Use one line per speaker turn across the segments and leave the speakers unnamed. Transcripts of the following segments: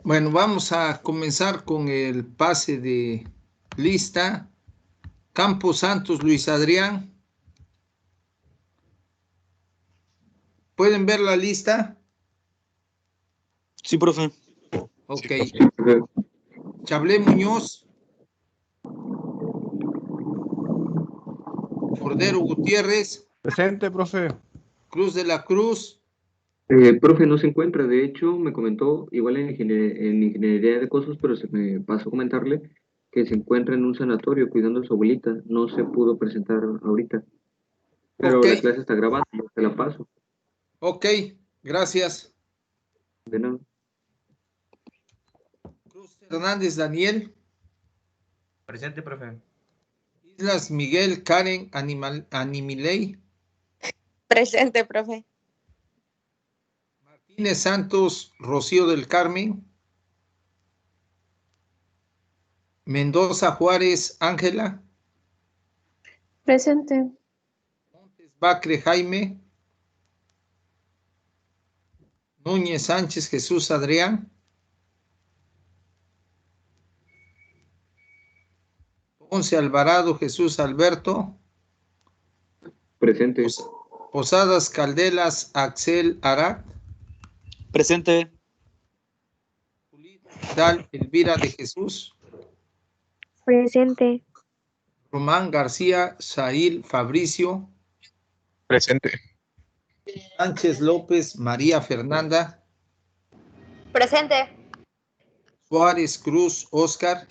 Bueno, vamos a comenzar con el pase de lista. Campos Santos, Luis Adrián. ¿Pueden ver la lista?
Sí, profe.
Ok. Chablé Muñoz. Cordero Gutiérrez.
Presente, profe.
Cruz de la Cruz.
Profe, no se encuentra, de hecho me comentó, igual en ingeniería de cosas, pero se me pasó a comentarle que se encuentra en un sanatorio cuidando a su abuelita, no se pudo presentar ahorita, pero
Ok.
la clase está grabada, yo te la paso,
Ok, gracias.
de nada.
Cruz Hernández Daniel.
Presente, profe.
Islas Miguel Karen Animilei.
Presente, profe.
Martínez Santos Rocío del Carmen. Mendoza Juárez Ángela.
Presente.
Montes Bacre Jaime. Núñez Sánchez Jesús Adrián. Ponce Alvarado Jesús Alberto.
Presente,
Posadas Caldelas Axel Arat.
Presente.
Dal Elvira de Jesús.
Presente.
Román García Sail Fabricio.
Presente.
Sánchez López María Fernanda.
Presente.
Suárez Cruz Oscar.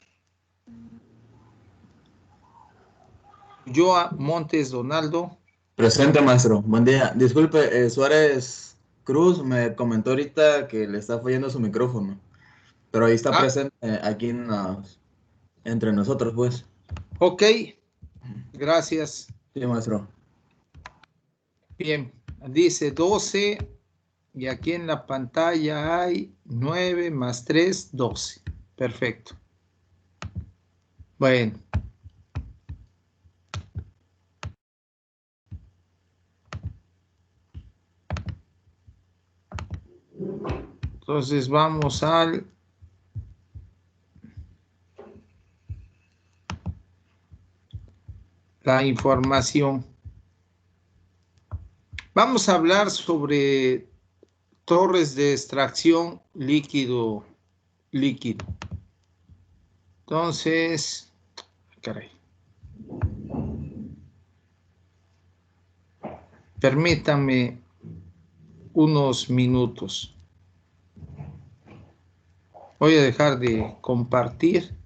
Ulloa Montes Donaldo.
Presente, maestro. Buen día. Disculpe, Suárez Cruz me comentó ahorita que le está fallando su micrófono, pero ahí está presente aquí entre nosotros, pues.
Ok, gracias.
Sí, maestro.
Bien, dice 12 y aquí en la pantalla hay 9 más 3, 12. Perfecto. Bueno. Entonces vamos al la información. Vamos a hablar sobre torres de extracción líquido. Entonces, caray. Permítanme unos minutos. Voy a dejar de compartir.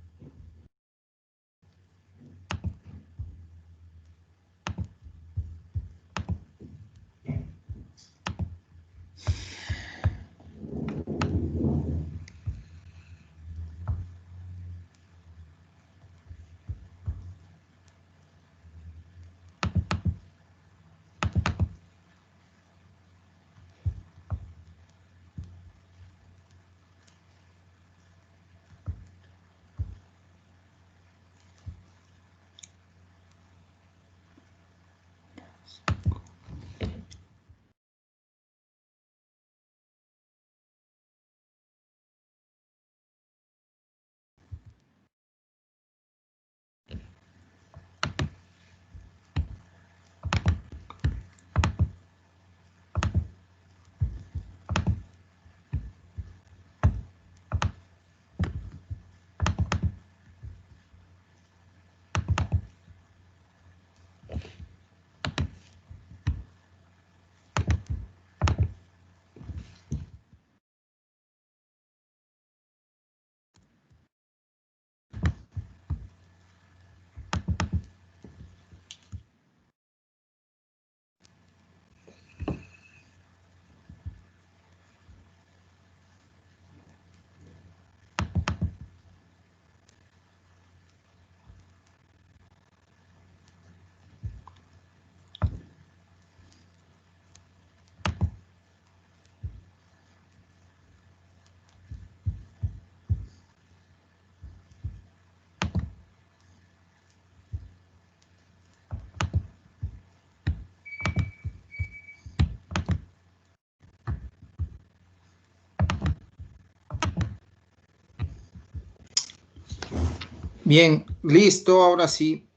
Bien, listo, ahora sí.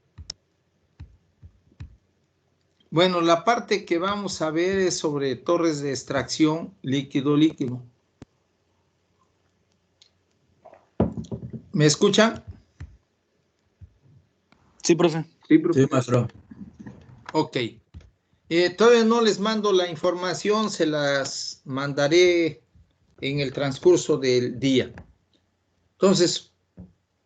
Bueno, la parte que vamos a ver es sobre torres de extracción líquido-líquido. ¿Me escuchan?
Sí, profe.
Sí, profe.
Sí, maestro.
Ok. Todavía no les mando la información, se las mandaré en el transcurso del día. Entonces,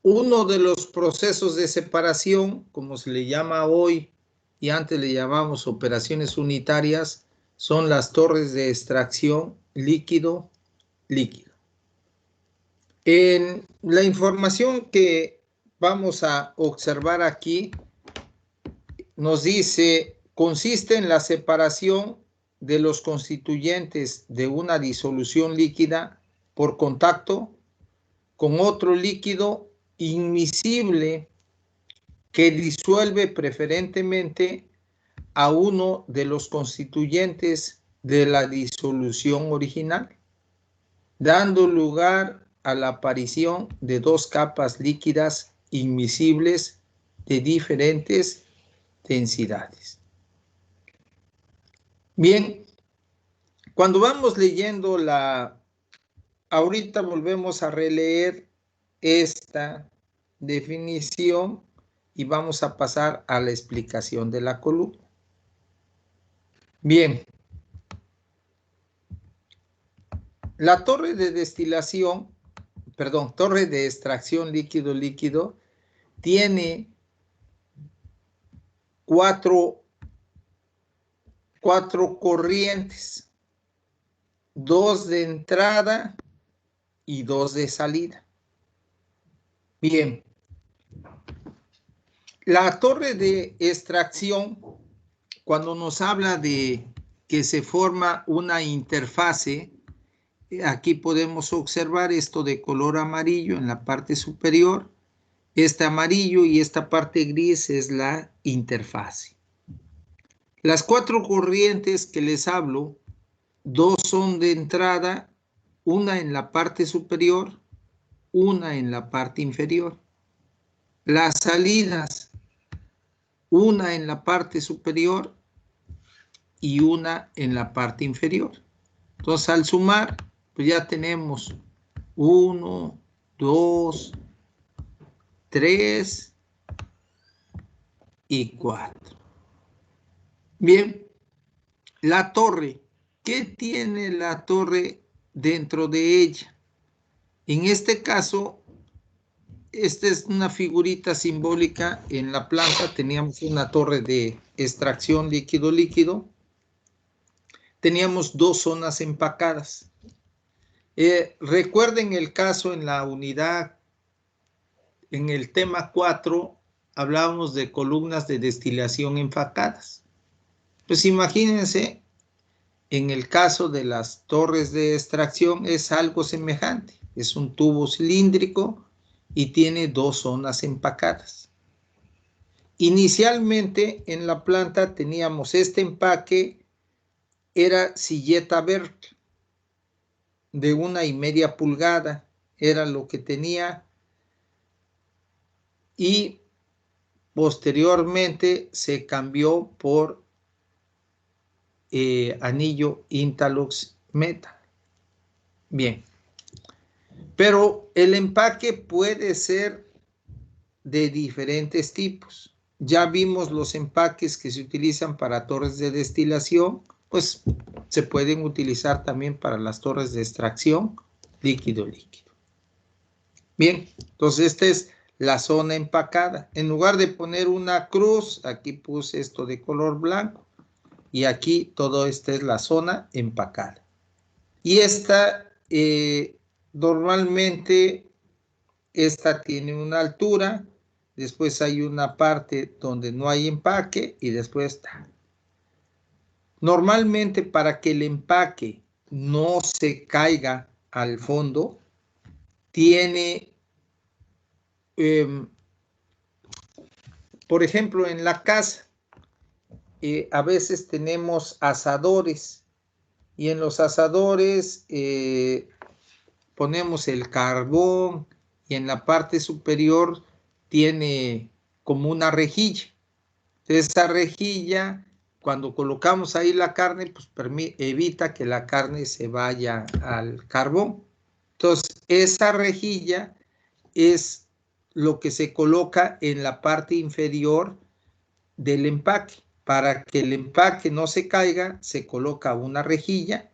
uno de los procesos de separación, como se le llama hoy, y antes le llamamos operaciones unitarias, son las torres de extracción líquido-líquido. En la información que vamos a observar aquí, nos dice, consiste en la separación de los constituyentes de una disolución líquida por contacto con otro líquido inmiscible que disuelve preferentemente a uno de los constituyentes de la disolución original, dando lugar a la aparición de dos capas líquidas inmiscibles de diferentes densidades. Bien, cuando vamos leyendo ahorita volvemos a releer esta definición y vamos a pasar a la explicación de la columna. Bien, la torre de destilación, perdón, torre de extracción líquido-líquido tiene cuatro corrientes, dos de entrada y dos de salida. Bien, la torre de extracción, cuando nos habla de que se forma una interfase, aquí podemos observar esto de color amarillo en la parte superior. Este amarillo y esta parte gris es la interfase. Las cuatro corrientes que les hablo, dos son de entrada, una en la parte superior, una en la parte inferior. Las salidas, una en la parte superior y una en la parte inferior. Entonces, al sumar, pues ya tenemos 1, 2, 3 y 4. Bien, la torre. ¿Qué tiene la torre dentro de ella? En este caso, esta es una figurita simbólica. En la planta teníamos una torre de extracción líquido-líquido. Teníamos dos zonas empacadas. Recuerden el caso en la unidad, en el tema 4, hablábamos de columnas de destilación empacadas. Pues imagínense, en el caso de las torres de extracción es algo semejante. Es un tubo cilíndrico y tiene dos zonas empacadas. Inicialmente en la planta teníamos este empaque, era silleta Berk de 1,5 pulgadas, era lo que tenía, y posteriormente se cambió por anillo Intalux Metal. Bien, pero el empaque puede ser de diferentes tipos. Ya vimos los empaques que se utilizan para torres de destilación, pues se pueden utilizar también para las torres de extracción líquido-líquido. Bien, entonces esta es la zona empacada. En lugar de poner una cruz, aquí puse esto de color blanco y aquí todo esta es la zona empacada. Y esta, normalmente, esta tiene una altura, después hay una parte donde no hay empaque y después está. Normalmente para que el empaque no se caiga al fondo, tiene, por ejemplo, en la casa, a veces tenemos asadores y en los asadores ponemos el carbón y en la parte superior tiene como una rejilla. Esa rejilla, cuando colocamos ahí la carne, pues evita que la carne se vaya al carbón. Entonces, esa rejilla es lo que se coloca en la parte inferior del empaque. Para que el empaque no se caiga, se coloca una rejilla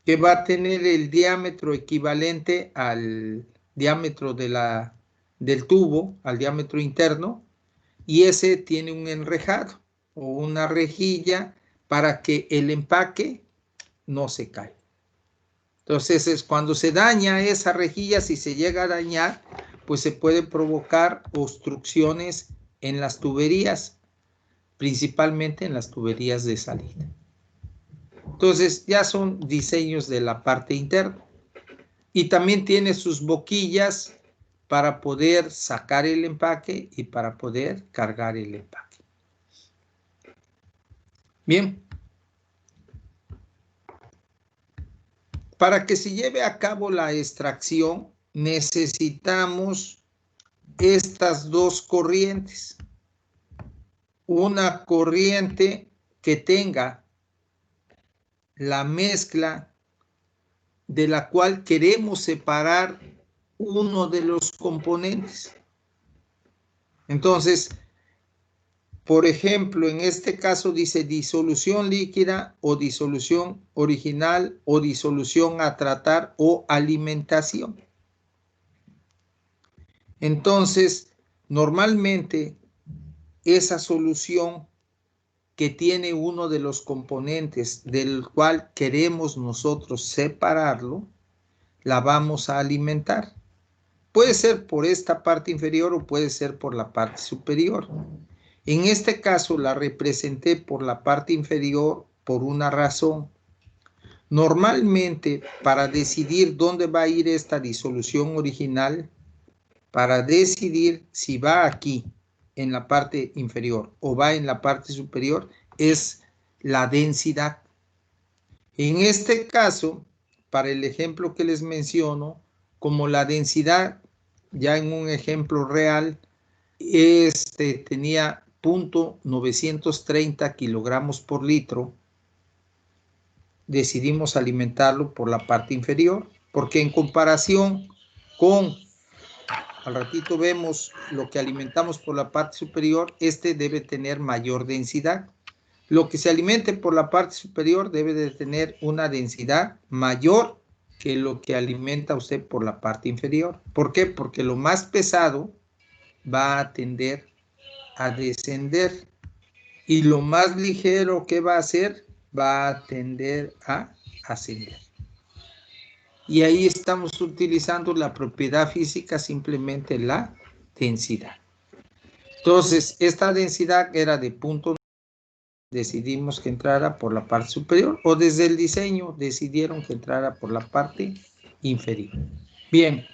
que va a tener el diámetro equivalente al diámetro del tubo, al diámetro interno, y ese tiene un enrejado o una rejilla para que el empaque no se caiga. Entonces, es cuando se daña esa rejilla, si se llega a dañar, pues se pueden provocar obstrucciones en las tuberías, principalmente en las tuberías de salida. Entonces, ya son diseños de la parte interna. Y también tiene sus boquillas para poder sacar el empaque y para poder cargar el empaque. Bien. Para que se lleve a cabo la extracción, necesitamos estas dos corrientes. Una corriente que tenga la mezcla de la cual queremos separar uno de los componentes. Entonces, por ejemplo, en este caso dice disolución líquida o disolución original o disolución a tratar o alimentación. Entonces, normalmente esa solución que tiene uno de los componentes del cual queremos nosotros separarlo, la vamos a alimentar. Puede ser por esta parte inferior o puede ser por la parte superior. En este caso la representé por la parte inferior por una razón. Normalmente, para decidir dónde va a ir esta disolución original, para decidir si va aquí en la parte inferior o va en la parte superior, es la densidad. En este caso, para el ejemplo que les menciono, como la densidad, ya en un ejemplo real, tenía 0.930 kilogramos por litro, decidimos alimentarlo por la parte inferior, porque en comparación con, al ratito vemos lo que alimentamos por la parte superior, debe tener mayor densidad. Lo que se alimente por la parte superior debe de tener una densidad mayor que lo que alimenta usted por la parte inferior. ¿Por qué? Porque lo más pesado va a tender a descender y lo más ligero que va a hacer va a tender a ascender. Y ahí estamos utilizando la propiedad física, simplemente la densidad. Entonces, esta densidad era de punto, decidimos que entrara por la parte superior, o desde el diseño decidieron que entrara por la parte inferior. Bien,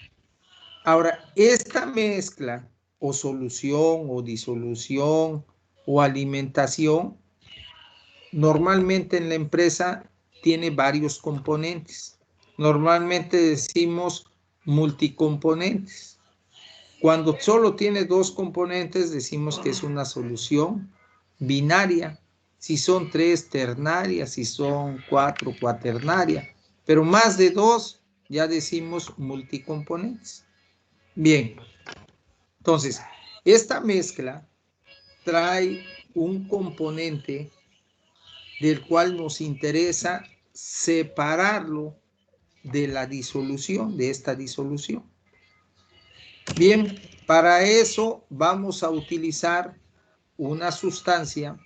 ahora esta mezcla o solución o disolución o alimentación normalmente en la empresa tiene varios componentes. Normalmente decimos multicomponentes. Cuando solo tiene dos componentes decimos que es una solución binaria. Si son 3, ternaria, si son 4, cuaternaria. Pero más de 2 ya decimos multicomponentes. Bien, entonces esta mezcla trae un componente del cual nos interesa separarlo de la disolución, de esta disolución. Bien, para eso vamos a utilizar una sustancia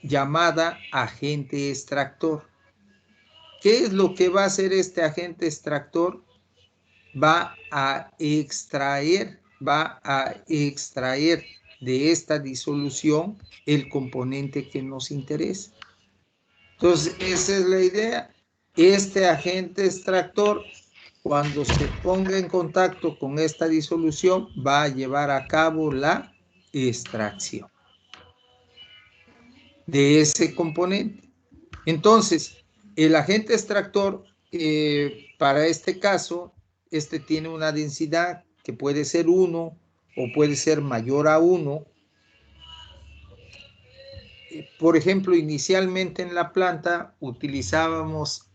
llamada agente extractor. ¿Qué es lo que va a hacer este agente extractor? Va a extraer de esta disolución el componente que nos interesa. Entonces, esa es la idea. Este agente extractor, cuando se ponga en contacto con esta disolución, va a llevar a cabo la extracción de ese componente. Entonces, el agente extractor, para este caso, tiene una densidad que puede ser 1 o puede ser mayor a 1. Por ejemplo, inicialmente en la planta utilizábamos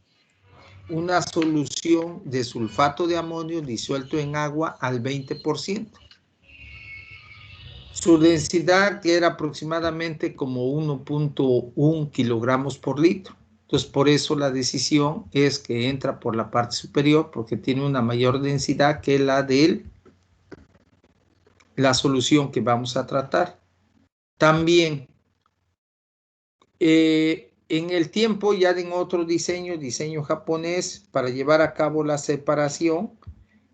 una solución de sulfato de amonio disuelto en agua al 20%. Su densidad era aproximadamente como 1.1 kilogramos por litro. Entonces, por eso la decisión es que entra por la parte superior, porque tiene una mayor densidad que la de la solución que vamos a tratar. También, en el tiempo, ya en otro diseño japonés, para llevar a cabo la separación,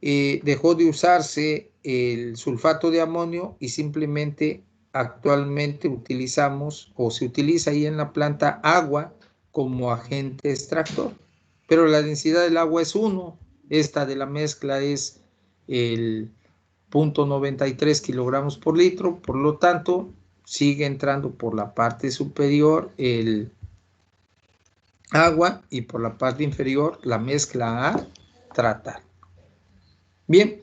dejó de usarse el sulfato de amonio y simplemente actualmente utilizamos, o se utiliza ahí en la planta, agua como agente extractor. Pero la densidad del agua es 1, esta de la mezcla es el 0.93 kilogramos por litro, por lo tanto, sigue entrando por la parte superior el agua y por la parte inferior la mezcla a tratar. Bien,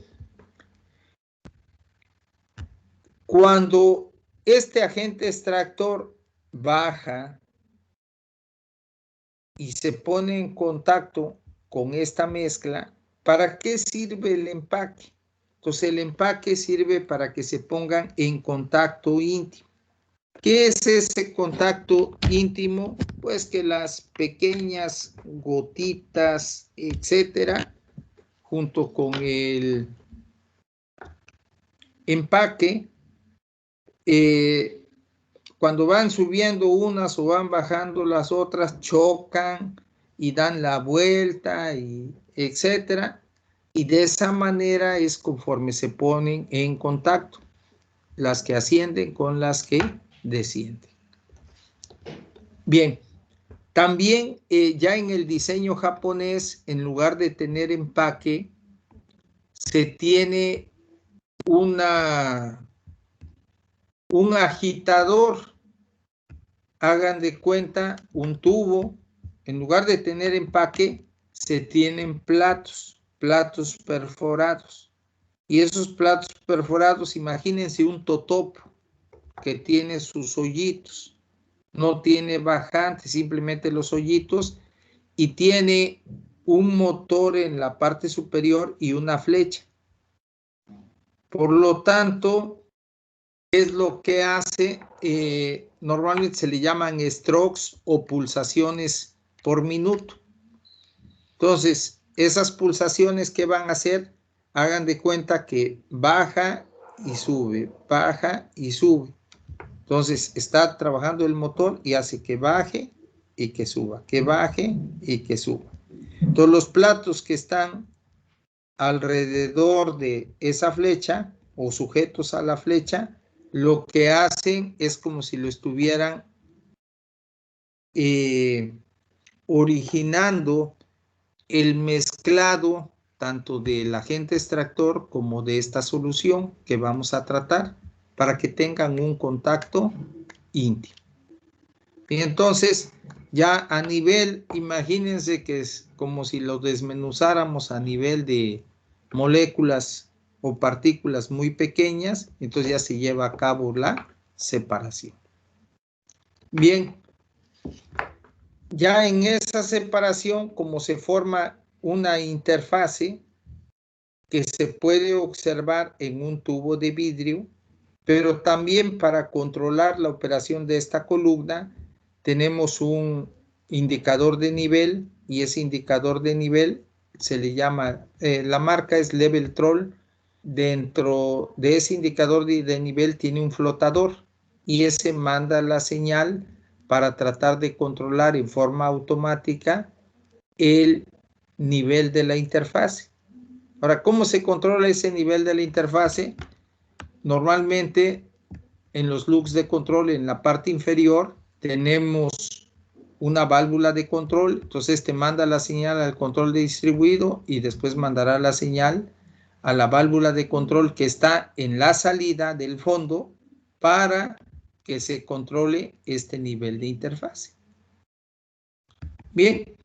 cuando este agente extractor baja y se pone en contacto con esta mezcla, ¿para qué sirve el empaque? Entonces el empaque sirve para que se pongan en contacto íntimo. ¿Qué es ese contacto íntimo? Pues que las pequeñas gotitas, etcétera, junto con el empaque, cuando van subiendo unas o van bajando las otras, chocan y dan la vuelta, y etcétera. Y de esa manera es conforme se ponen en contacto las que ascienden con las que descienden. Bien, también ya en el diseño japonés, en lugar de tener empaque, se tiene un agitador. Hagan de cuenta un tubo. En lugar de tener empaque, se tienen platos perforados. Y esos platos perforados, imagínense un totopo que tiene sus hoyitos. No tiene bajante, simplemente los hoyitos, y tiene un motor en la parte superior y una flecha. Por lo tanto, es lo que hace, normalmente se le llaman strokes o pulsaciones por minuto. Entonces, esas pulsaciones que van a hacer, hagan de cuenta que baja y sube, baja y sube. Entonces, está trabajando el motor y hace que baje y que suba, que baje y que suba. Entonces, los platos que están alrededor de esa flecha o sujetos a la flecha, lo que hacen es como si lo estuvieran originando el mezclado tanto del agente extractor como de esta solución que vamos a tratar, para que tengan un contacto íntimo. Y entonces, ya a nivel, imagínense que es como si lo desmenuzáramos a nivel de moléculas o partículas muy pequeñas, entonces ya se lleva a cabo la separación. Bien, ya en esa separación, como se forma una interfase que se puede observar en un tubo de vidrio, pero también para controlar la operación de esta columna tenemos un indicador de nivel, y ese indicador de nivel se le llama, la marca es Level Troll. Dentro de ese indicador de nivel tiene un flotador, y ese manda la señal para tratar de controlar en forma automática el nivel de la interfase. Ahora, ¿cómo se controla ese nivel de la interfase? Normalmente en los lugs de control, en la parte inferior, tenemos una válvula de control. Entonces este manda la señal al control de distribuido y después mandará la señal a la válvula de control que está en la salida del fondo para que se controle este nivel de interfase. Bien,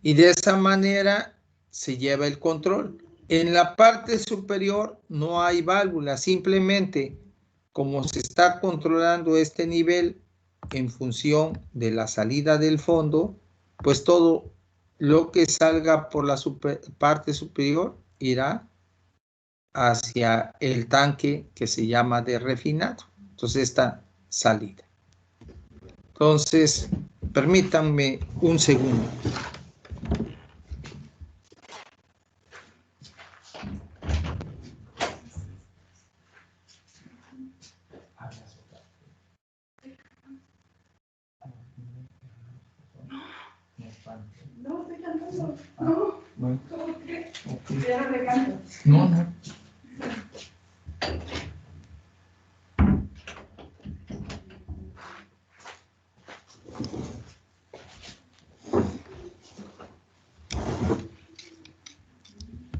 y de esa manera se lleva el control. En la parte superior no hay válvula, simplemente como se está controlando este nivel en función de la salida del fondo, pues todo lo que salga por la parte superior irá hacia el tanque que se llama de refinado. Entonces, esta salida. Entonces, permítanme un segundo.
No, estoy cantando. No.
Bueno.
¿Cómo crees?
Okay.
Ya no le canto.
No.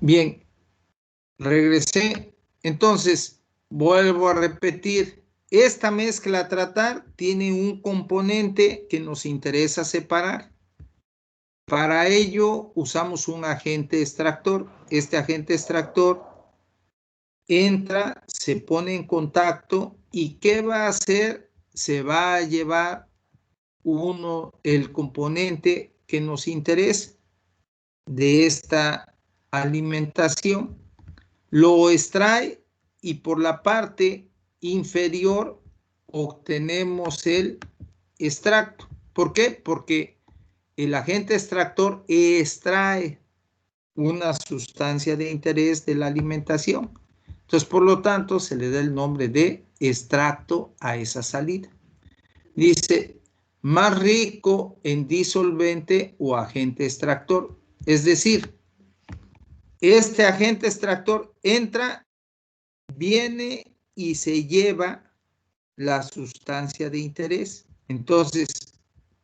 Bien, regresé. Entonces, vuelvo a repetir. Esta mezcla a tratar tiene un componente que nos interesa separar. Para ello usamos un agente extractor. Este agente extractor entra, se pone en contacto y ¿qué va a hacer? Se va a llevar el componente que nos interesa de esta alimentación. Lo extrae y por la parte inferior obtenemos el extracto. ¿Por qué? Porque el agente extractor extrae una sustancia de interés de la alimentación. Entonces, por lo tanto, se le da el nombre de extracto a esa salida. Dice, más rico en disolvente o agente extractor. Es decir, este agente extractor entra, viene y se lleva la sustancia de interés. Entonces,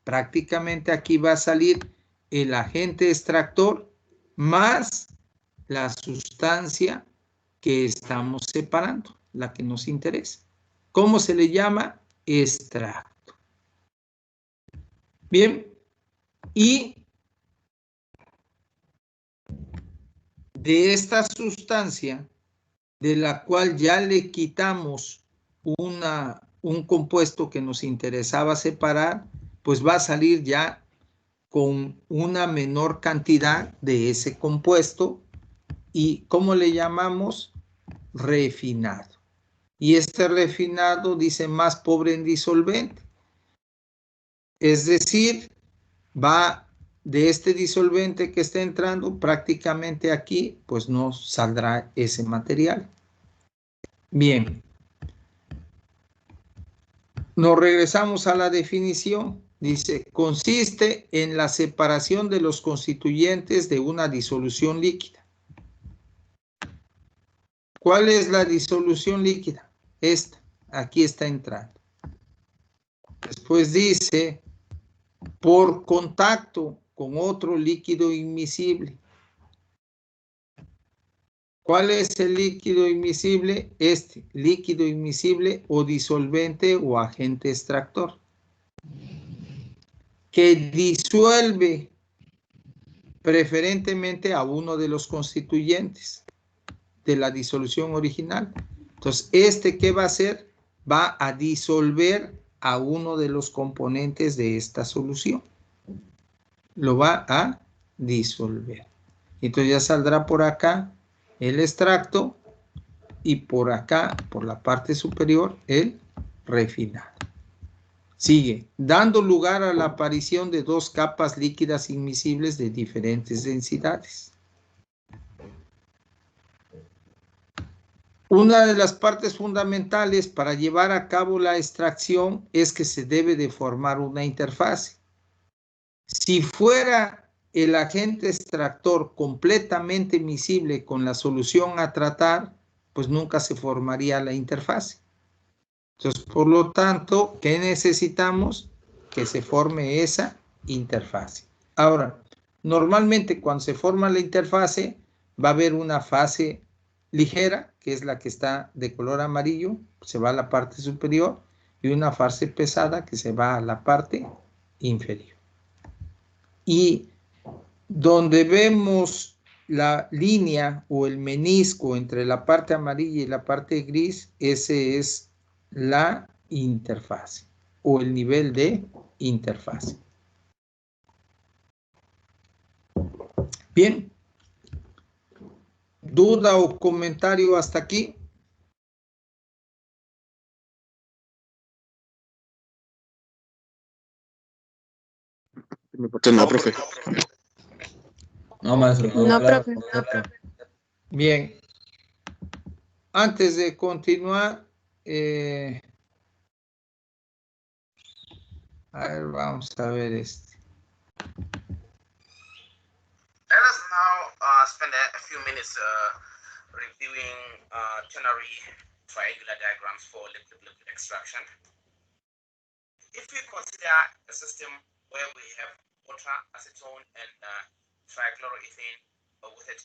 prácticamente aquí va a salir el agente extractor más la sustancia que estamos separando, la que nos interesa. ¿Cómo se le llama? Extracto. Bien, y de esta sustancia, de la cual ya le quitamos un compuesto que nos interesaba separar, pues va a salir ya con una menor cantidad de ese compuesto y ¿cómo le llamamos? Refinado. Y este refinado dice más pobre en disolvente. Es decir, va de este disolvente que está entrando, prácticamente aquí, pues no saldrá ese material. Bien. Nos regresamos a la definición. Dice, consiste en la separación de los constituyentes de una disolución líquida. ¿Cuál es la disolución líquida? Esta, aquí está entrando. Después dice, por contacto con otro líquido inmiscible. ¿Cuál es el líquido inmiscible? Este, líquido inmiscible o disolvente o agente extractor. Que disuelve preferentemente a uno de los constituyentes de la disolución original. Entonces, ¿qué va a hacer? Va a disolver a uno de los componentes de esta solución. Lo va a disolver. Entonces ya saldrá por acá el extracto y por acá, por la parte superior, el refinado. Sigue, dando lugar a la aparición de dos capas líquidas inmiscibles de diferentes densidades. Una de las partes fundamentales para llevar a cabo la extracción es que se debe de formar una interfase. Si fuera el agente extractor completamente miscible con la solución a tratar, pues nunca se formaría la interfase. Entonces, por lo tanto, ¿qué necesitamos? Que se forme esa interfase. Ahora, normalmente cuando se forma la interfase, va a haber una fase ligera, que es la que está de color amarillo, se va a la parte superior, y una fase pesada que se va a la parte inferior. Y donde vemos la línea o el menisco entre la parte amarilla y la parte gris, ese es la interfase o el nivel de interfase. Bien. ¿Duda o comentario hasta aquí?
No, profe.
No, maestro.
No,
claro,
profe.
correcto.
Bien. Antes de continuar, a ver, vamos a ver este.
Let us now spend a few minutes reviewing ternary triangular diagrams for liquid extraction. If we consider a system where we have water, acetone, and trichloroethane with it.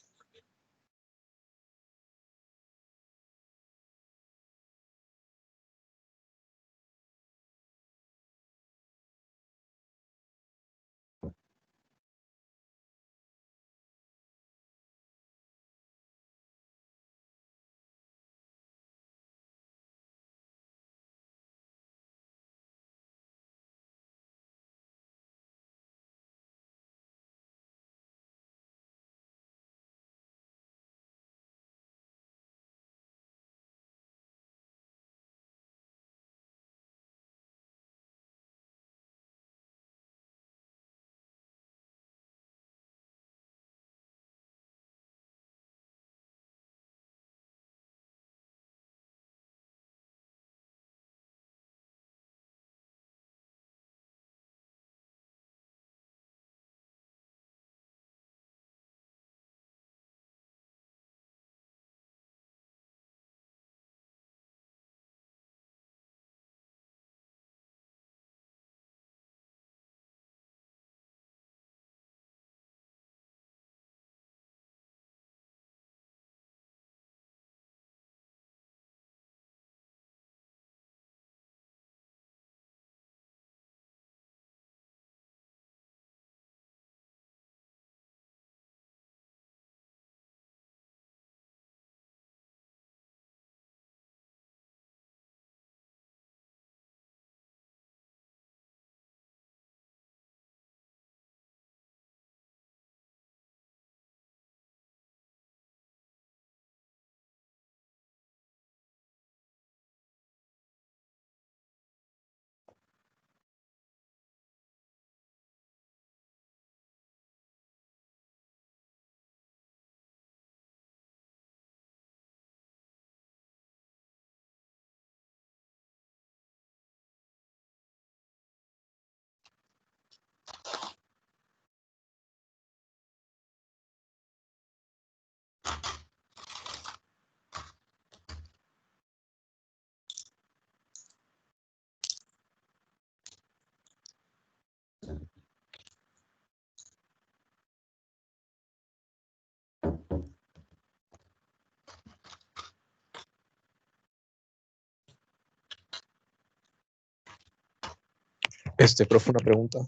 Profe, una pregunta.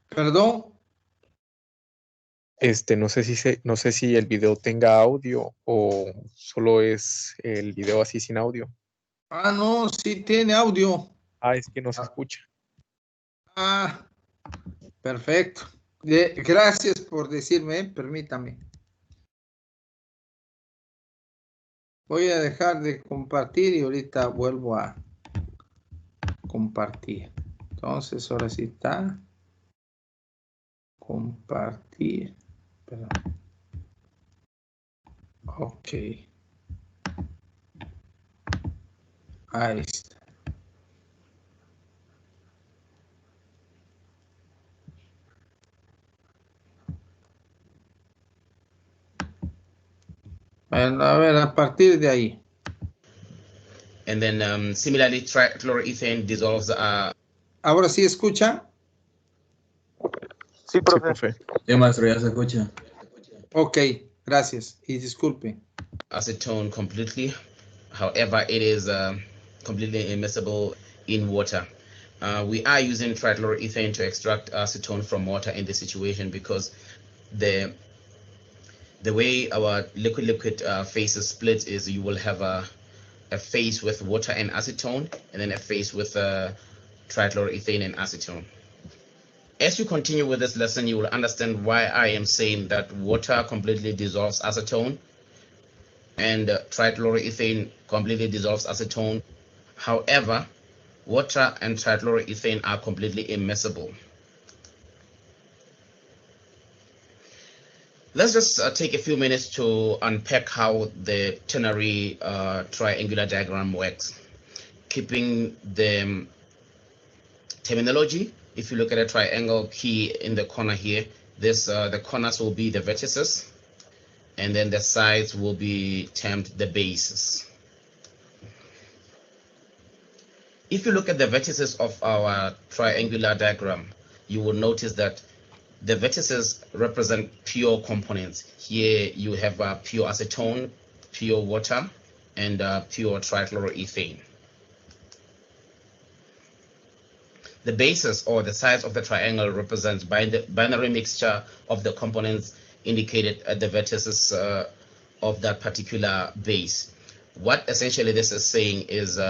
Perdón.
No sé si el video tenga audio o solo es el video así sin audio.
Ah, no, sí tiene audio.
Ah, es que no se escucha.
Ah, perfecto. Gracias por decirme, permítame. Voy a dejar de compartir y ahorita vuelvo a compartir. Entonces, ahora sí está. Compartir. Perdón. Ok. Ahí está. Bueno, a ver, a partir de ahí.
And then similarly, trichloroethane dissolves.
¿Ahora sí escucha?
Sí, profe.
Sí, maestro, ya se escucha.
Ok, gracias. Y disculpe.
Acetone completely. However, it is completely immiscible in water. We are using trichloroethane to extract acetone from water in this situation because the way our liquid phase is split is you will have a phase with water and acetone, and then a phase with trichloroethane and acetone. As you continue with this lesson, you will understand why I am saying that water completely dissolves acetone and trichloroethane completely dissolves acetone. However, water and trichloroethane are completely immiscible. Let's just take a few minutes to unpack how the ternary triangular diagram works, keeping the terminology. If you look at a triangle key in the corner here, this the corners will be the vertices, and then the sides will be termed the bases. If you look at the vertices of our triangular diagram, you will notice that the vertices represent pure components. Here you have pure acetone, pure water, and pure trichloroethane. The bases, or the sides of the triangle, represents binary mixture of the components indicated at the vertices of that particular base. What essentially this is saying is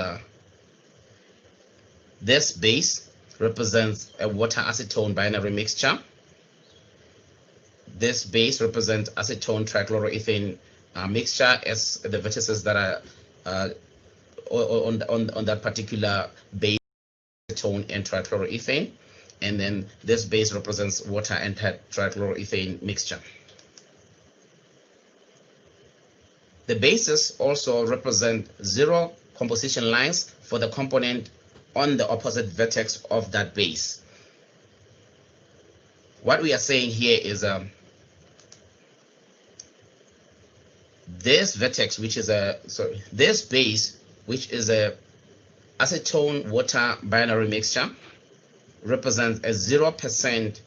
this base represents a water-acetone binary mixture. This base represents acetone trichloroethane mixture as the vertices that are on that particular base, acetone and trichloroethane, and then this base represents water and trichloroethane mixture. The bases also represent zero composition lines for the component on the opposite vertex of that base. What we are saying here is this vertex, which is this base, which is a acetone water binary mixture, represents a 0%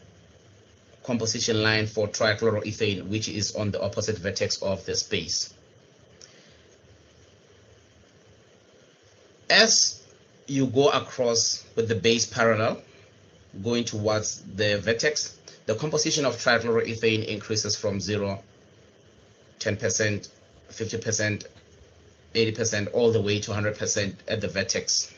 composition line for trichloroethane, which is on the opposite vertex of this base. As you go across with the base parallel, going towards the vertex, the composition of trichloroethane increases from 0, 10%, 50%, 80%, all the way to 100% at the vertex.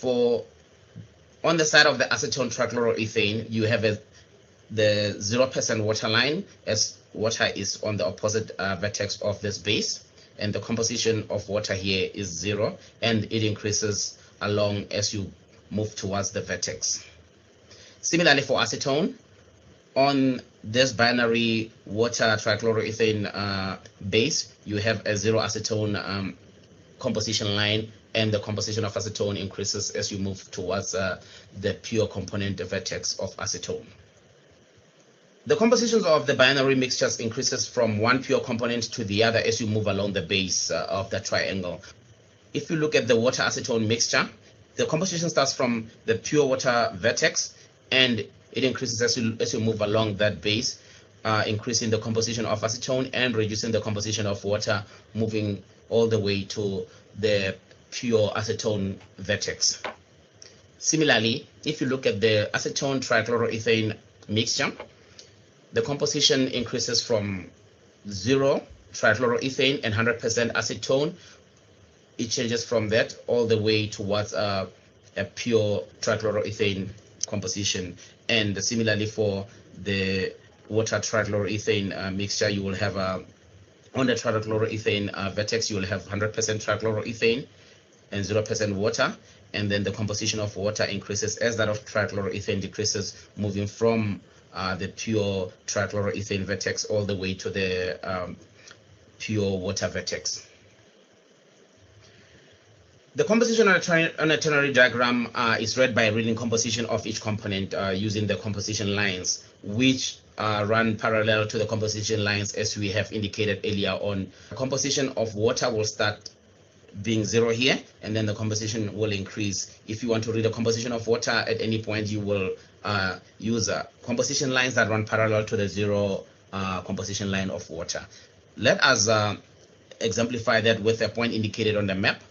On the side of the acetone trichloroethane, you have the 0% water line, as water is on the opposite vertex of this base, and the composition of water here is 0, and it increases along as you move towards the vertex. Similarly for acetone, on this binary water trichloroethane base, you have a 0 acetone composition line, and the composition of acetone increases as you move towards the pure component vertex of acetone. The compositions of the binary mixtures increases from one pure component to the other as you move along the base of the triangle. If you look at the water acetone mixture, the composition starts from the pure water vertex, and it increases as you move along that base, increasing the composition of acetone and reducing the composition of water, moving all the way to the pure acetone vertex. Similarly, if you look at the acetone trichloroethane mixture, the composition increases from 0 trichloroethane and 100% acetone. It changes from that all the way towards a pure trichloroethane composition. And similarly for the water trichloroethane mixture, you will have on the trichloroethane vertex, you will have 100% trichloroethane and 0% water, and then the composition of water increases as that of trichloroethane decreases, moving from the pure trichloroethane vertex all the way to the pure water vertex. The composition on a ternary diagram is read by reading composition of each component using the composition lines, which run parallel to the composition lines as we have indicated earlier on. The composition of water will start being 0 here, and then the composition will increase. If you want to read the composition of water at any point, you will use composition lines that run parallel to the 0 composition line of water. Let us exemplify that with a point indicated on the map.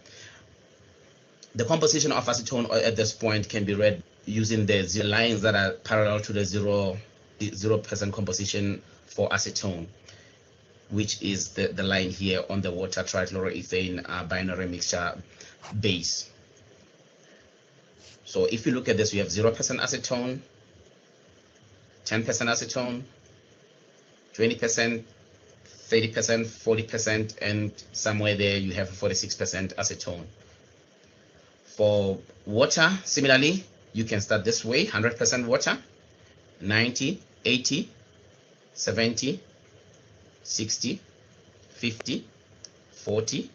The composition of acetone at this point can be read using the lines that are parallel to the 0% composition for acetone, which is the line here on the water trichloroethane binary mixture base. So if you look at this, you have 0% acetone, 10% acetone, 20%, 30%, 40%, and somewhere there you have 46% acetone. For water, similarly, you can start this way: 100% water, 90, 80, 70, 60, 50, 40,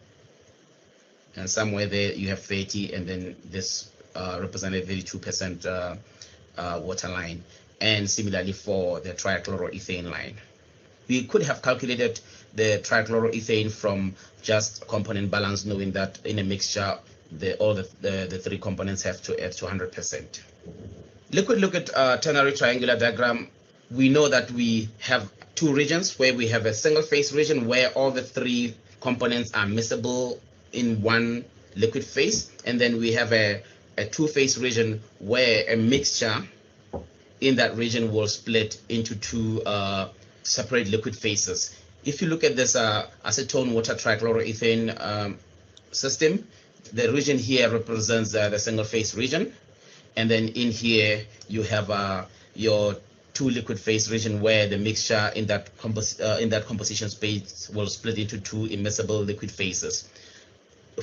and somewhere there you have 30, and then this represented 32% water line. And similarly for the trichloroethane line. We could have calculated the trichloroethane from just component balance, knowing that in a mixture, all the three components have to add to 100%. Liquid ternary triangular diagram, we know that we have two regions where we have a single phase region where all the three components are miscible in one liquid phase, and then we have a two-phase region where a mixture in that region will split into two separate liquid phases. If you look at this acetone water trichloroethane system, the region here represents the single phase region, and then in here you have your two liquid phase region where the mixture in that composition space will split into two immiscible liquid phases.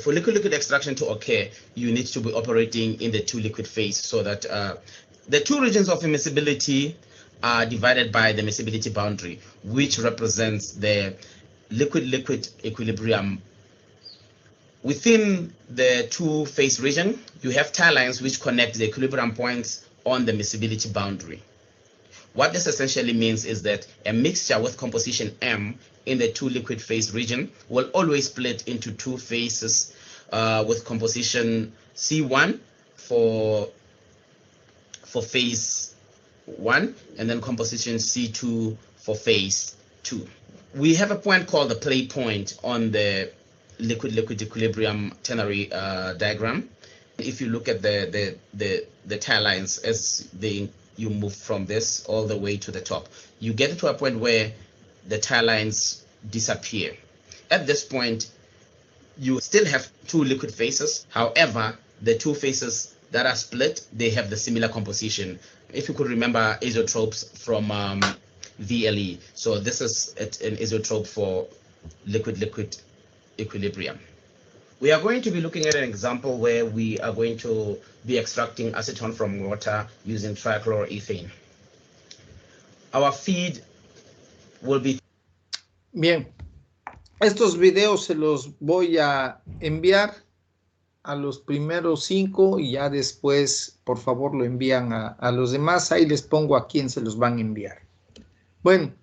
For liquid extraction to occur, you need to be operating in the two liquid phase, so that the two regions of immiscibility are divided by the miscibility boundary, which represents the liquid-liquid equilibrium. Within the two-phase region, you have tie lines which connect the equilibrium points on the miscibility boundary. What this essentially means is that a mixture with composition M in the two liquid phase region will always split into two phases with composition C1 for phase 1, and then composition C2 for phase 2. We have a point called the play point on the liquid equilibrium ternary diagram. If you look at the tie lines as you move from this all the way to the top, you get to a point where the tie lines disappear. At this point, you still have two liquid phases. However, the two phases that are split, they have the similar composition. If you could remember azeotropes from VLE. So this is an azeotrope for liquid equilibrium. We are going to be looking at an example where we are going to be extracting acetone from water using trichloroethane. Our feed will be...
Bien, estos videos se los voy a enviar a los primeros 5 y ya después, por favor, lo envían a los demás. Ahí les pongo a quién se los van a enviar. Bueno,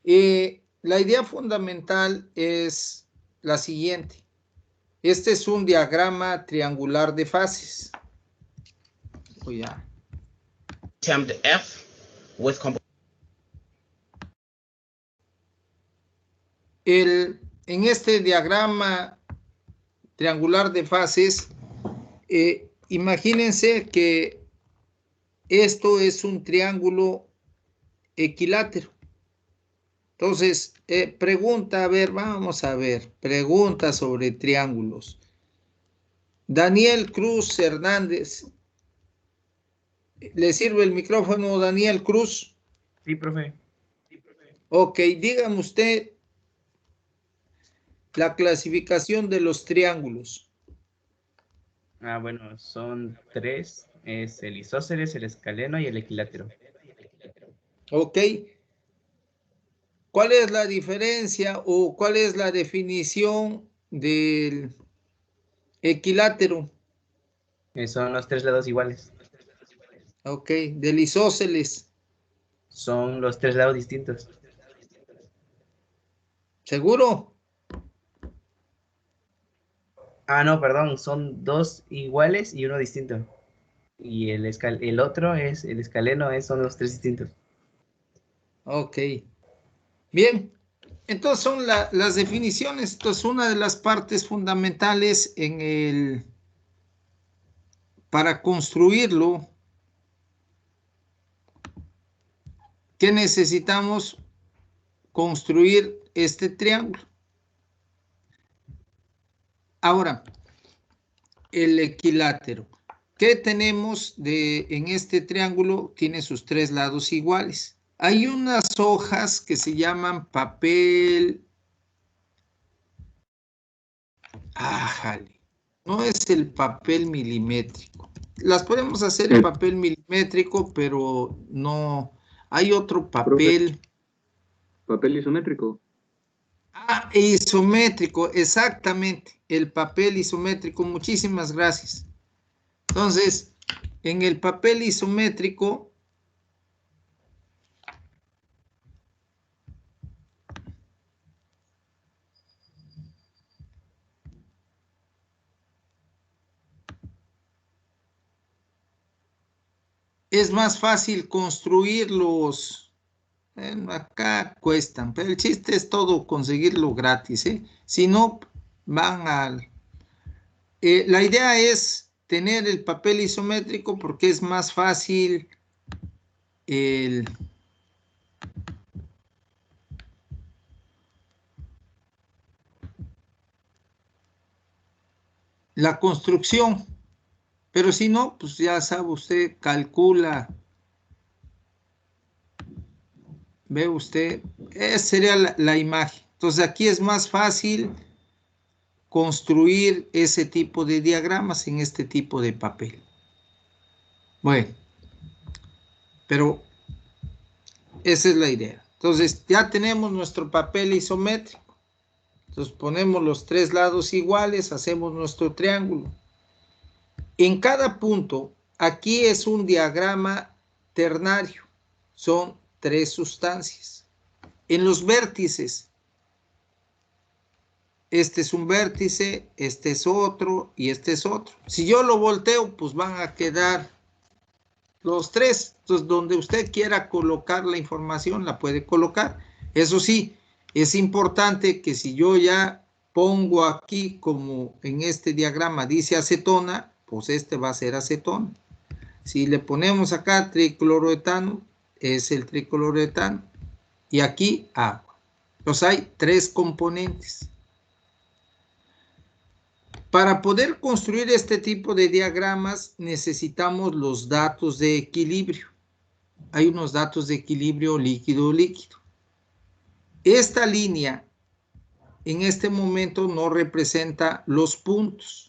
la idea fundamental es la siguiente. Este es un diagrama triangular de fases. Voy a...
termed F with
en este diagrama triangular de fases, imagínense que esto es un triángulo equilátero. Entonces, pregunta, a ver, vamos a ver, pregunta sobre triángulos. Daniel Cruz Hernández. ¿Le sirve el micrófono, Daniel Cruz?
Sí, profe.
Ok, dígame usted la clasificación de los triángulos.
Bueno, son 3. Es el isósceles, el escaleno y el equilátero.
Ok. ¿Cuál es la diferencia o cuál es la definición del equilátero?
Son los 3 lados iguales.
Ok. ¿Del isósceles?
Son los 3 lados distintos.
¿Seguro?
No, perdón, son 2 iguales y uno distinto. Y el otro es, el escaleno son los 3 distintos.
Ok. Bien, entonces son las definiciones. Entonces, una de las partes fundamentales en para construirlo, ¿qué necesitamos? Construir este triángulo. Ahora, el equilátero. ¿Qué tenemos en este triángulo? Tiene sus tres lados iguales. Hay unas hojas que se llaman papel. Jale. No es el papel milimétrico. Las podemos hacer en papel milimétrico, pero no. Hay otro papel.
¿Papel isométrico?
Isométrico, exactamente. El papel isométrico. Muchísimas gracias. Entonces, en el papel isométrico, es más fácil construirlos. Acá cuestan, pero el chiste es todo conseguirlo gratis, ¿eh? Si no, van al... la idea es tener el papel isométrico porque es más fácil la construcción. Pero si no, pues ya sabe usted, calcula. Ve usted, esa sería la imagen. Entonces aquí es más fácil construir ese tipo de diagramas en este tipo de papel. Bueno, pero esa es la idea. Entonces ya tenemos nuestro papel isométrico. Entonces ponemos los tres lados iguales, hacemos nuestro triángulo. En cada punto, aquí es un diagrama ternario. Son tres sustancias. En los vértices, este es un vértice, este es otro y este es otro. Si yo lo volteo, pues van a quedar los tres. Entonces, donde usted quiera colocar la información, la puede colocar. Eso sí, es importante que si yo ya pongo aquí, como en este diagrama dice acetona, pues este va a ser acetona. Si le ponemos acá tricloroetano, es el tricloroetano. Y aquí agua. Entonces hay tres componentes. Para poder construir este tipo de diagramas necesitamos los datos de equilibrio. Hay unos datos de equilibrio líquido-líquido. Esta línea en este momento no representa los puntos.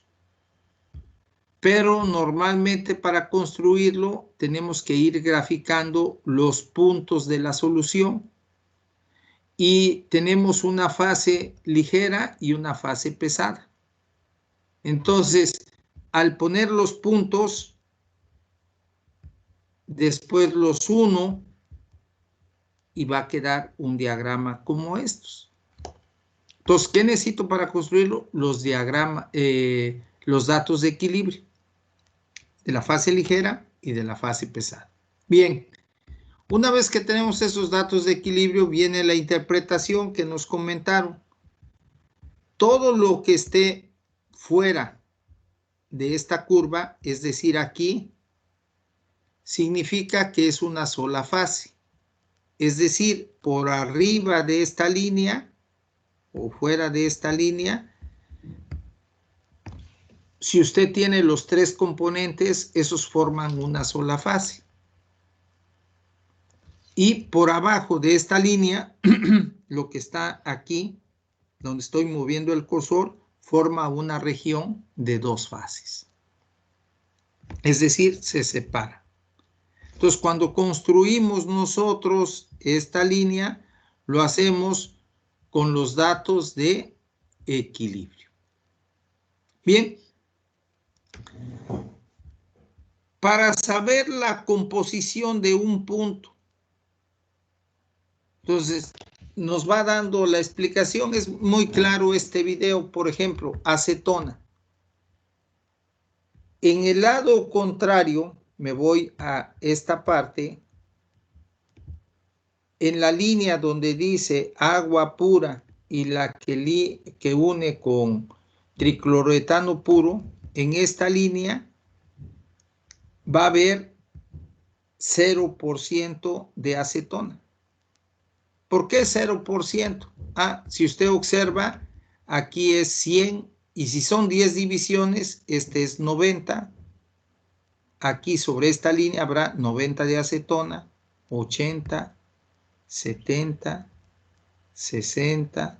Pero normalmente para construirlo tenemos que ir graficando los puntos de la solución. Y tenemos una fase ligera y una fase pesada. Entonces, al poner los puntos, después los uno, y va a quedar un diagrama como estos. Entonces, ¿qué necesito para construirlo? Los datos de equilibrio, de la fase ligera y de la fase pesada. Bien, una vez que tenemos esos datos de equilibrio, viene la interpretación que nos comentaron. Todo lo que esté fuera de esta curva, es decir, aquí, significa que es una sola fase. Es decir, por arriba de esta línea o fuera de esta línea, si usted tiene los tres componentes, esos forman una sola fase. Y por abajo de esta línea, lo que está aquí, donde estoy moviendo el cursor, forma una región de dos fases. Es decir, se separa. Entonces, cuando construimos nosotros esta línea, lo hacemos con los datos de equilibrio. Bien. Para saber la composición de un punto, entonces nos va dando la explicación, es muy claro este video, por ejemplo, acetona. En el lado contrario, me voy a esta parte, en la línea donde dice agua pura y la que une con tricloroetano puro, en esta línea va a haber 0% de acetona. ¿Por qué 0%? Si usted observa, aquí es 100 y si son 10 divisiones, este es 90. Aquí sobre esta línea habrá 90 de acetona, 80, 70, 60,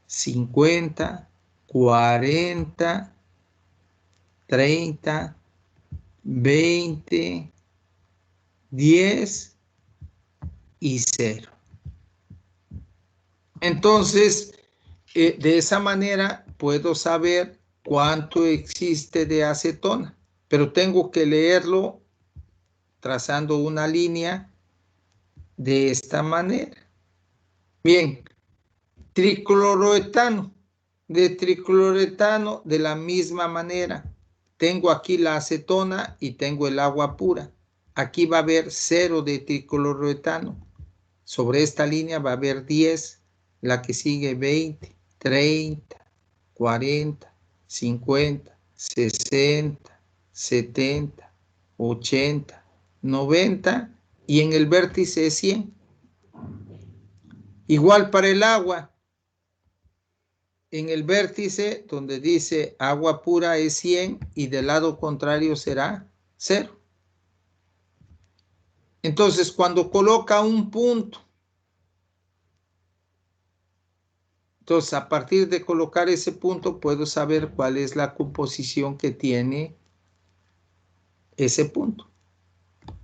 50, 40, 30, 20, 10 y 0. Entonces, de esa manera puedo saber cuánto existe de acetona, pero tengo que leerlo trazando una línea de esta manera. Bien, tricloroetano. De tricloroetano de la misma manera. Tengo aquí la acetona y tengo el agua pura. Aquí va a haber 0 de tricloroetano. Sobre esta línea va a haber 10, la que sigue 20, 30, 40, 50, 60, 70, 80, 90 y en el vértice es 100. Igual para el agua. En el vértice donde dice agua pura es 100 y del lado contrario será 0. Entonces, cuando coloca un punto, entonces a partir de colocar ese punto puedo saber cuál es la composición que tiene ese punto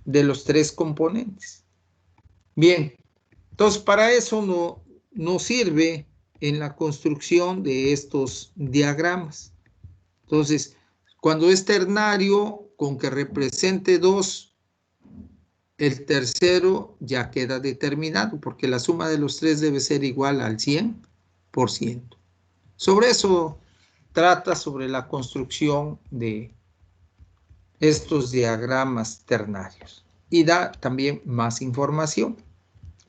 de los 3 componentes. Bien, entonces para eso nos sirve en la construcción de estos diagramas. Entonces, cuando es ternario, con que represente 2, el tercero ya queda determinado, porque la suma de los 3 debe ser igual al 100%. Sobre eso trata sobre la construcción de estos diagramas ternarios. Y da también más información.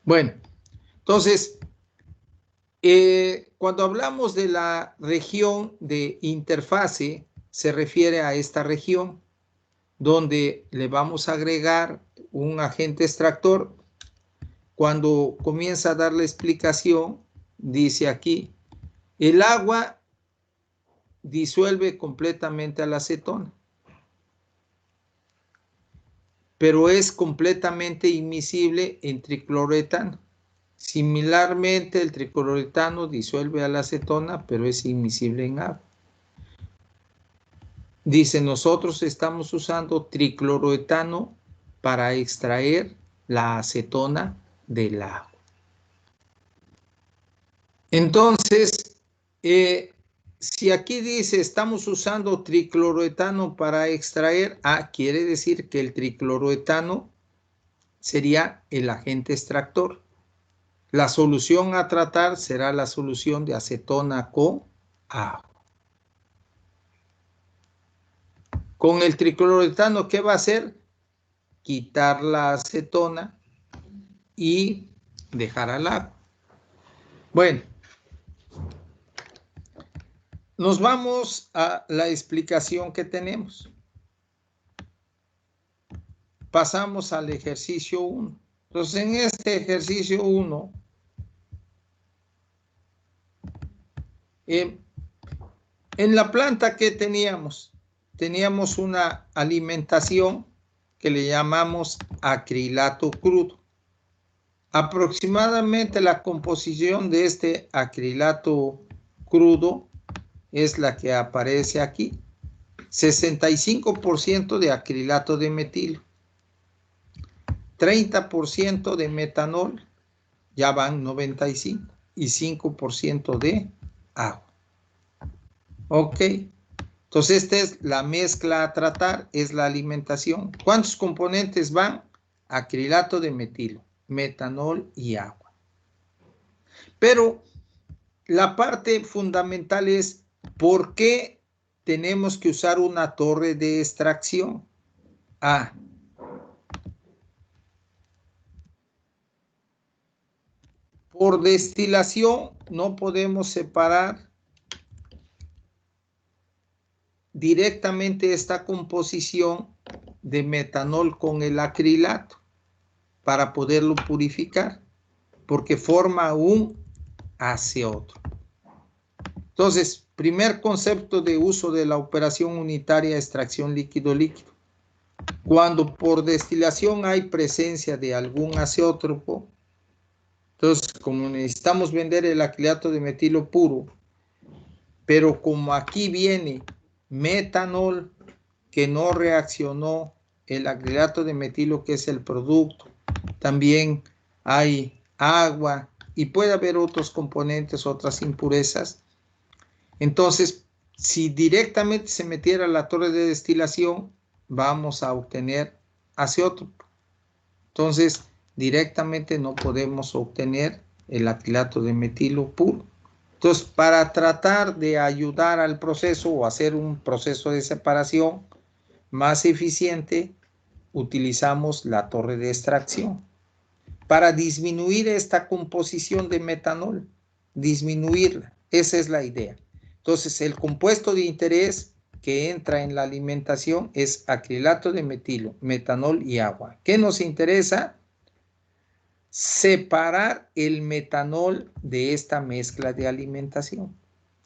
Bueno, entonces, cuando hablamos de la región de interfase, se refiere a esta región donde le vamos a agregar un agente extractor. Cuando comienza a dar la explicación, dice aquí, el agua disuelve completamente a la acetona, pero es completamente inmiscible en tricloroetano. Similarmente, el tricloroetano disuelve a la acetona, pero es inmiscible en agua. Dice, nosotros estamos usando tricloroetano para extraer la acetona del agua. Entonces, si aquí dice estamos usando tricloroetano para extraer, quiere decir que el tricloroetano sería el agente extractor. La solución a tratar será la solución de acetona con agua. Con el tricloroetano, ¿qué va a hacer? Quitar la acetona y dejar al agua. Bueno, nos vamos a la explicación que tenemos. Pasamos al ejercicio 1. Entonces, en este ejercicio 1, en la planta que teníamos una alimentación que le llamamos acrilato crudo. Aproximadamente la composición de este acrilato crudo es la que aparece aquí. 65% de acrilato de metilo. 30% de metanol, ya van 95, y 5% de agua. Ok, entonces esta es la mezcla a tratar, es la alimentación. ¿Cuántos componentes van? Acrilato de metilo, metanol y agua. Pero la parte fundamental es ¿por qué tenemos que usar una torre de extracción? Por destilación no podemos separar directamente esta composición de metanol con el acrilato para poderlo purificar, porque forma un azeotro. Entonces, primer concepto de uso de la operación unitaria de extracción líquido-líquido. Cuando por destilación hay presencia de algún azeótropo, entonces como necesitamos vender el acrilato de metilo puro, pero como aquí viene metanol que no reaccionó el acrilato de metilo, que es el producto, también hay agua y puede haber otros componentes, otras impurezas. Entonces, si directamente se metiera a la torre de destilación, vamos a obtener azeótropo. Entonces, directamente no podemos obtener el acrilato de metilo puro. Entonces, para tratar de ayudar al proceso o hacer un proceso de separación más eficiente, utilizamos la torre de extracción para disminuir esta composición de metanol, disminuirla. Esa es la idea. Entonces, el compuesto de interés que entra en la alimentación es acrilato de metilo, metanol y agua. ¿Qué nos interesa? Separar el metanol de esta mezcla de alimentación.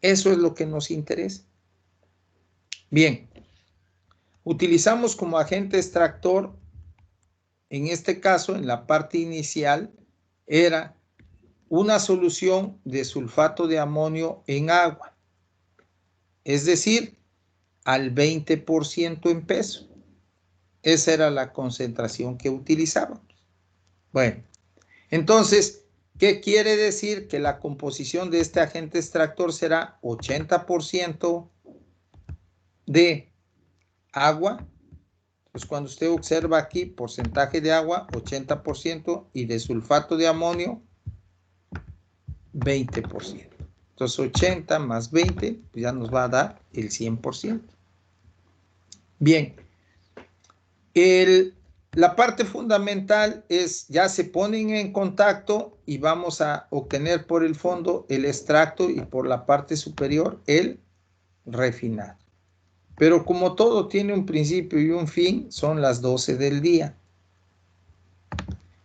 Eso es lo que nos interesa. Bien, utilizamos como agente extractor, en este caso, en la parte inicial, era una solución de sulfato de amonio en agua, es decir, al 20% en peso. Esa era la concentración que utilizábamos. Bueno, entonces, ¿qué quiere decir? Que la composición de este agente extractor será 80% de agua. Pues cuando usted observa aquí, porcentaje de agua, 80%, y de sulfato de amonio, 20%. Entonces, 80 más 20, pues ya nos va a dar el 100%. Bien, la parte fundamental es, ya se ponen en contacto y vamos a obtener por el fondo el extracto y por la parte superior el refinado. Pero como todo tiene un principio y un fin, son las 12 del día.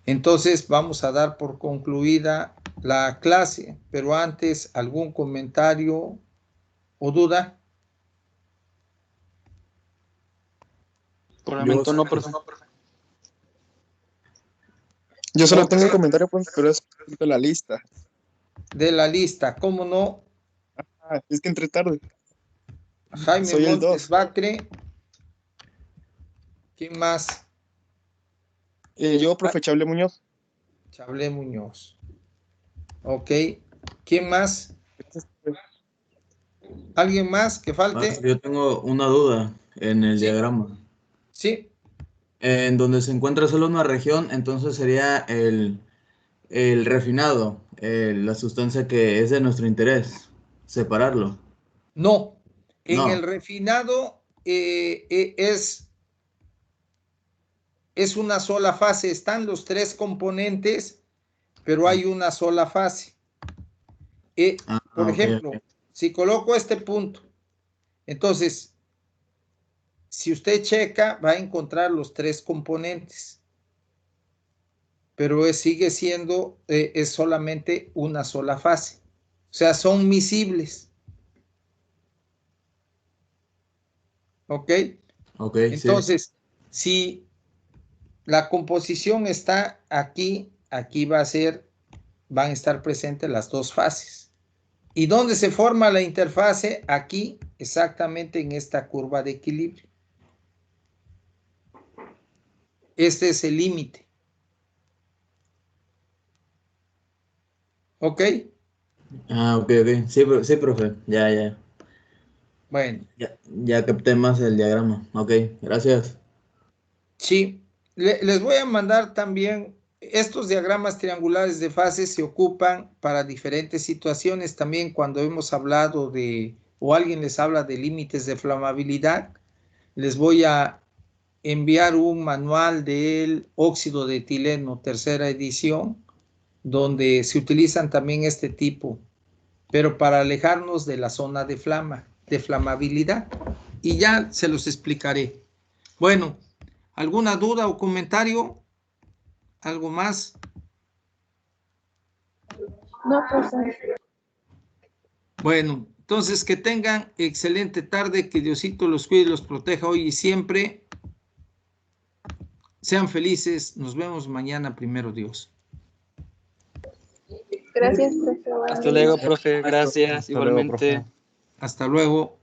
Entonces vamos a dar por concluida la clase, pero antes, ¿algún comentario o duda?
Por el momento no, profe.
Yo solo tengo un comentario, pues, pero es de la lista.
De la lista, ¿cómo no?
Ah, es que entré tarde.
Jaime
Soy el
Montes
2.
Bacre. ¿Quién más?
Yo, profe Chable Muñoz.
Chable Muñoz. Ok. ¿Quién más? ¿Alguien más que falte?
Yo tengo una duda en el diagrama.
Sí.
En donde se encuentra solo una región, entonces sería el refinado, la sustancia que es de nuestro interés, separarlo.
No. En
No.
el refinado es una sola fase. Están los tres componentes, pero hay una sola fase. Por ejemplo, si coloco este punto, entonces, si usted checa, va a encontrar los tres componentes, pero sigue siendo, es solamente una sola fase. O sea, son miscibles. ¿Ok?
Ok,
entonces, si la composición está aquí, aquí van a estar presentes las dos fases. ¿Y dónde se forma la interfase? Aquí, exactamente en esta curva de equilibrio. Este es el límite. ¿Ok?
ok. Sí, profe. Ya.
Bueno.
Ya capté más el diagrama. Ok, gracias.
Sí. Les voy a mandar también, estos diagramas triangulares de fases se ocupan para diferentes situaciones. También cuando hemos hablado o alguien les habla de límites de flamabilidad, les voy a enviar un manual del óxido de etileno, tercera edición, donde se utilizan también este tipo, pero para alejarnos de la zona de flamabilidad. Y ya se los explicaré. Bueno, ¿Alguna duda o comentario? ¿Algo más?
No, profe.
Bueno, entonces que tengan excelente tarde, que Diosito los cuide y los proteja hoy y siempre. Sean felices, nos vemos mañana, primero Dios.
Gracias, profe.
Hasta luego, profe. Gracias,
Hasta luego,
igualmente.
profe.
Hasta luego.